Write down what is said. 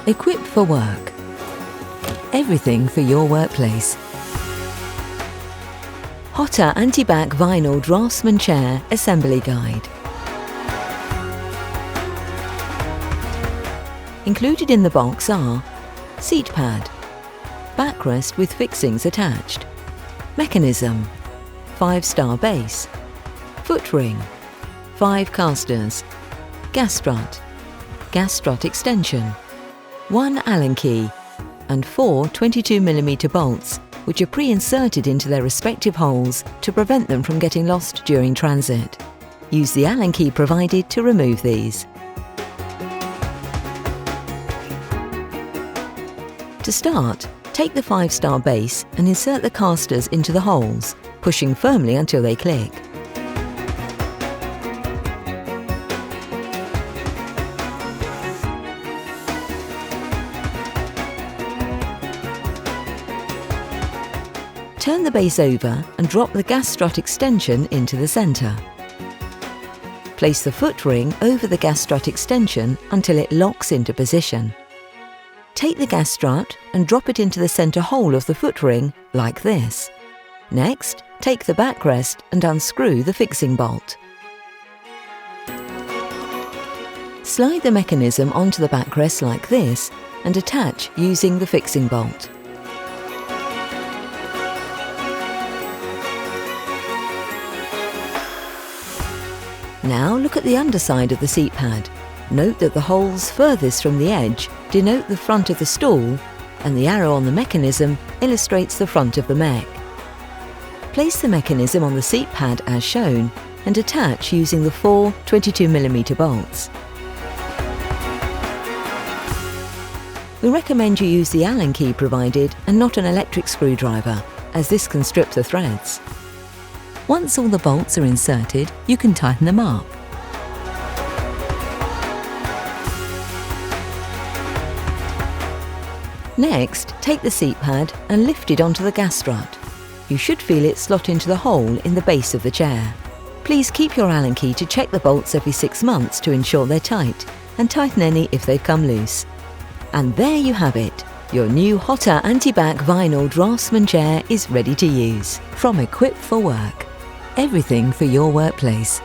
Equipped for work. Everything for your workplace. Jota anti-back vinyl Draughtsman chair assembly guide. Included in the box are seat pad, backrest with fixings attached, mechanism, 5-star base, foot ring, 5 casters, gas strut extension, 1 Allen key and 4 22mm bolts, which are pre-inserted into their respective holes to prevent them from getting lost during transit. Use the Allen key provided to remove these. To start, take the 5-star base and insert the casters into the holes, pushing firmly until they click. Turn the base over and drop the gas strut extension into the centre. Place the foot ring over the gas strut extension until it locks into position. Take the gas strut and drop it into the centre hole of the foot ring, like this. Next, take the backrest and unscrew the fixing bolt. Slide the mechanism onto the backrest like this and attach using the fixing bolt. Now look at the underside of the seat pad. Note that the holes furthest from the edge denote the front of the stool, and the arrow on the mechanism illustrates the front of the mech. Place the mechanism on the seat pad as shown and attach using the 4 22mm bolts. We recommend you use the Allen key provided and not an electric screwdriver, as this can strip the threads. Once all the bolts are inserted, you can tighten them up. Next, take the seat pad and lift it onto the gas strut. You should feel it slot into the hole in the base of the chair. Please keep your Allen key to check the bolts every 6 months to ensure they're tight, and tighten any if they've come loose. And there you have it. Your new Jota anti-back vinyl Draughtsman chair is ready to use. From Equipped for Work. Everything for your workplace.